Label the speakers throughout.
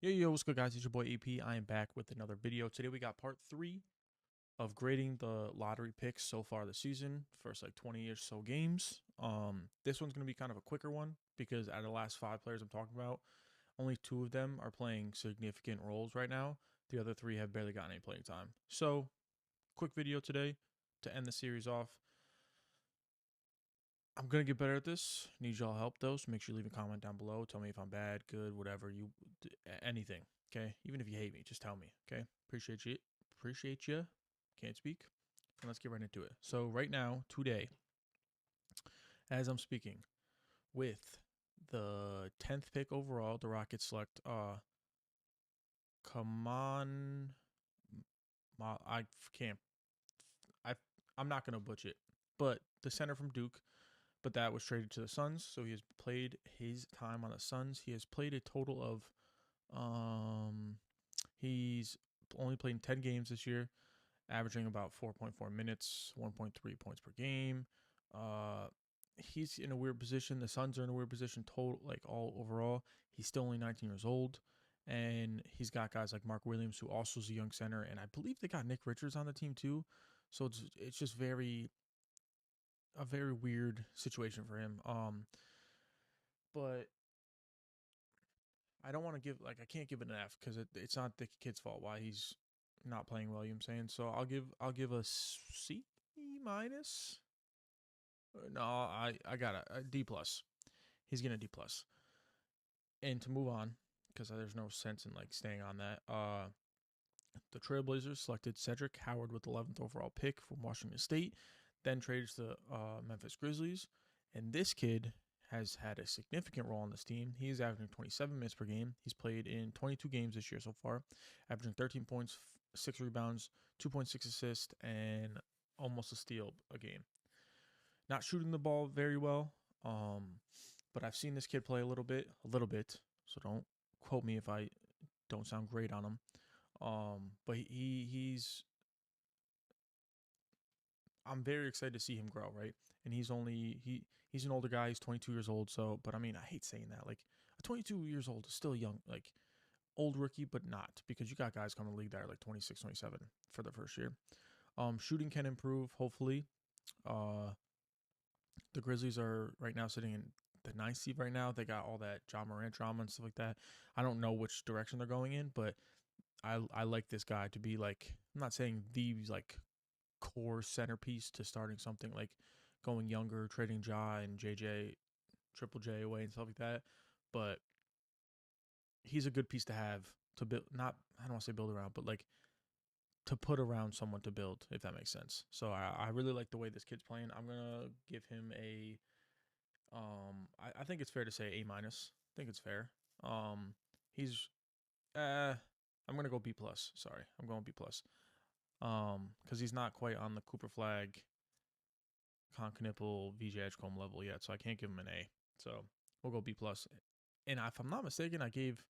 Speaker 1: Yo, what's good, guys? It's your boy AP. I am back with another video. Today we got part 3 of grading the lottery picks so far this season, first like 20 or so games. This one's gonna be kind of a quicker one because out of the last 5 players I'm talking about, only 2 of them are playing significant roles right now. The other 3 have barely gotten any playing time. So, quick video today to end the series off. I'm gonna get better at this. Need y'all help though, so make sure you leave a comment down below. Tell me if I'm bad, good, whatever you, anything. Okay, even if you hate me, just tell me. Okay, appreciate you. Appreciate you. Can't speak. And let's get right into it. So right now, today, as I'm speaking, with the 10th pick overall, the Rockets select come on, I can't. I I'm not gonna butcher it, but the center from Duke, but that was traded to the Suns. So he has played his time on the Suns. He has played a total of um he's only played 10 games this year, averaging about 4.4 minutes, 1.3 points per game. Uh he's in a weird position. The Suns are in a weird position total like all overall. He's still only 19 years old. And he's got guys like Mark Williams, who also is a young center, and I believe they got Nick Richards on the team too. So it's just a very weird situation for him. But I don't want to give like I can't give it an F because it's not the kid's fault why he's not playing well. You know what I'm saying? So I'll give a C minus. No, I got a D plus. He's getting a D plus. And to move on, because there's no sense in like staying on that. The Trailblazers selected Cedric Howard with the 11th overall pick from Washington State, then traded to the Memphis Grizzlies. And this kid has had a significant role on this team. He's averaging 27 minutes per game. He's played in 22 games this year so far, averaging 13 points, 6 rebounds, 2.6 assists, and almost a steal a game. Not shooting the ball very well, but I've seen this kid play a little bit. So don't quote me if I don't sound great on him. But he's I'm very excited to see him grow, right? And he's an older guy. He's 22 years old. So, but I mean, I hate saying that. Like, a 22 years old is still young, like old rookie, but not because you got guys coming to the league that are like 26, 27 for the first year. Shooting can improve, hopefully. Uh, the Grizzlies are right now sitting in the ninth seed right now. They got all that John Morant drama and stuff like that. I don't know which direction they're going in, but I like this guy to be like I'm not saying the like core centerpiece to starting something like going younger, trading Ja and JJ, Triple J away and stuff like that. But he's a good piece to have to build. Not I don't want to say build around, but like to put around someone to build, if that makes sense. So I really like the way this kid's playing. I'm gonna give him a I think it's fair to say A minus. I think it's fair. He's I'm gonna go B plus. Sorry, I'm going B plus. Because he's not quite on the Cooper Flag, Conkinipple, VJ Edgecombe level yet, so I can't give him an A. So we'll go B plus. And if I'm not mistaken, I gave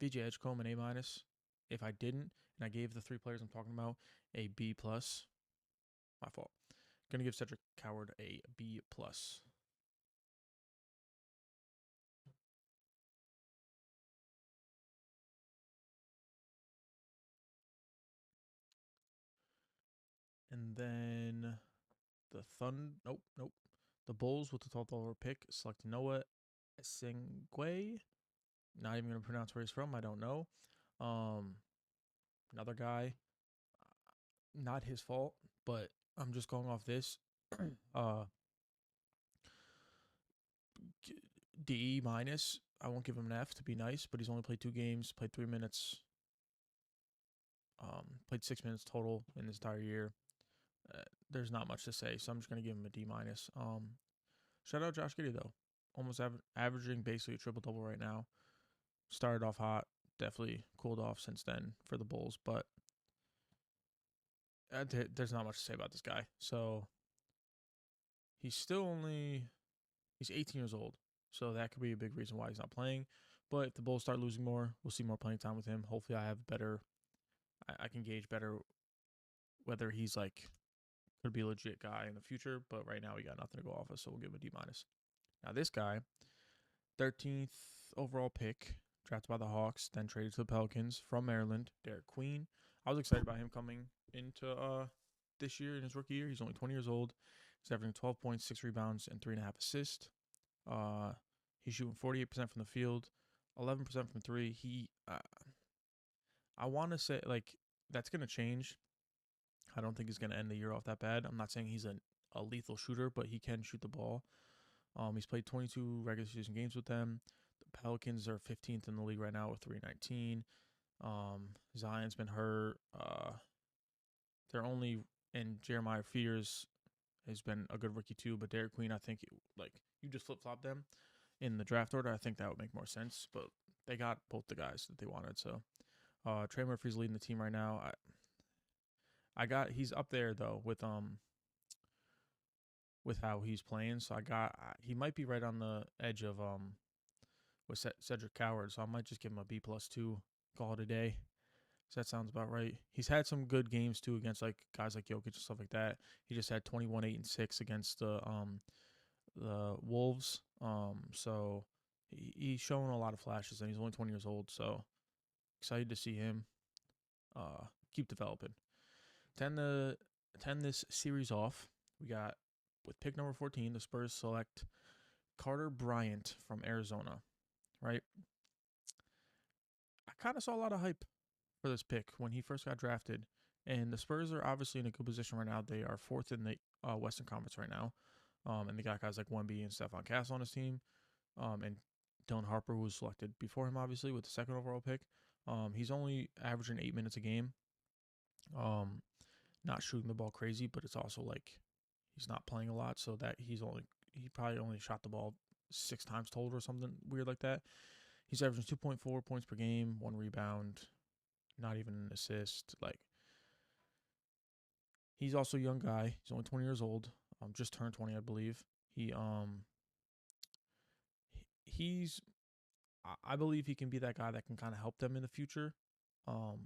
Speaker 1: VJ Edgecombe an A minus. If I didn't, and I gave the 3 players I'm talking about a B plus, my fault. Gonna give Cedric Coward a B plus. And then the nope. The Bulls with the 12th overall pick select Noah Singwe. Not even gonna pronounce where he's from. I don't know. Um, Another guy, not his fault, but I'm just going off this. uh, D minus. I won't give him an F to be nice, but he's only played 2 games, played 3 minutes, played 6 minutes total in this entire year. There's not much to say, so I'm just gonna give him a D minus. Shout out Josh Giddey though, almost averaging basically a triple double right now. Started off hot, definitely cooled off since then for the Bulls, but there's not much to say about this guy. So he's still only he's 18 years old, so that could be a big reason why he's not playing. But if the Bulls start losing more, we'll see more playing time with him. Hopefully, I can gauge better whether he's like could be a legit guy in the future. But right now, we got nothing to go off of, so we'll give him a D minus. Now this guy, 13th overall pick, drafted by the Hawks, then traded to the Pelicans from Maryland. Derek Queen. I was excited about him coming into this year in his rookie year. He's only 20 years old. He's averaging 12 points, 6 rebounds, and 3.5 assists. He's shooting 48% from the field, 11% from three. I want to say like that's gonna change. I don't think he's gonna end the year off that bad. I'm not saying he's a lethal shooter, but he can shoot the ball. He's played 22 regular season games with them. The Pelicans are 15th in the league right now with 319. Zion's been hurt. They're only and Jeremiah Fears has been a good rookie too. But Derek Queen, I think like you just flip flop them in the draft order. I think that would make more sense. But they got both the guys that they wanted. So Trey Murphy's leading the team right now. He's up there though with how he's playing. So he might be right on the edge of with Cedric Coward. So I might just give him a B+2, call it a day. So that sounds about right. He's had some good games too against like guys like Jokic and stuff like that. He just had 21, 8, and 6 against the Wolves. So he's showing a lot of flashes, and he's only 20 years old. So excited to see him keep developing. 10 this series off. We got with pick number 14, the Spurs select Carter Bryant from Arizona. Right. I kind of saw a lot of hype for this pick when he first got drafted. And the Spurs are obviously in a good position right now. They are 4th in the Western Conference right now. And they got guys like Wemby and Stephon Castle on his team. And Dylan Harper, who was selected before him, obviously, with the 2nd overall pick. He's only averaging 8 minutes a game. Not shooting the ball crazy, but it's also like he's not playing a lot. So that he probably only shot the ball 6 times total or something weird like that. He's averaging 2.4 points per game, 1 rebound, not even an assist. Like, he's also a young guy. He's only 20 years old. Just turned 20, I believe. I believe he can be that guy that can kind of help them in the future.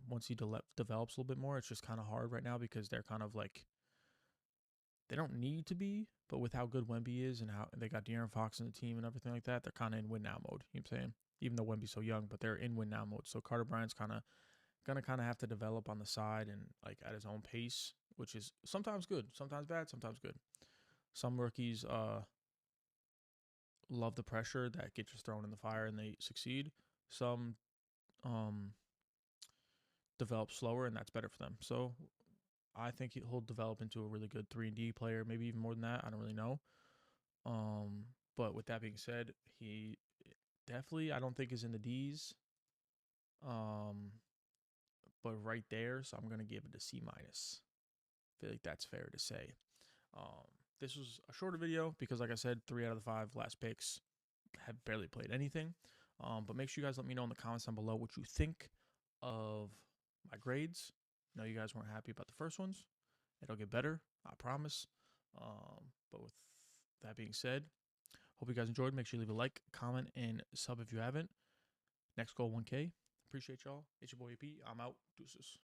Speaker 1: Once he develops a little bit more. It's just kind of hard right now because they're kind of like, they don't need to be, but with how good Wemby is and how they got De'Aaron Fox in the team and everything like that, they're kind of in win now mode. You know what I'm saying? Even though Wemby's so young, but they're in win now mode. So Carter Bryant's gonna have to develop on the side and like at his own pace, which is sometimes good, sometimes bad, sometimes good. Some rookies love the pressure that gets just thrown in the fire and they succeed. Some develop slower and that's better for them. So I think he'll develop into a really good 3-and-D player, maybe even more than that. I don't really know. But with that being said, he definitely I don't think is in the D's. But right there, so I'm gonna give it a C-. I feel like that's fair to say. This was a shorter video because, like I said, 3 out of the 5 last picks have barely played anything. But make sure you guys let me know in the comments down below what you think of my grades. I know you guys weren't happy about the first ones. It'll get better, I promise. But with that being said, hope you guys enjoyed. Make sure you leave a like, comment, and sub if you haven't. Next goal, 1K. Appreciate y'all. It's your boy AP. I'm out. Deuces.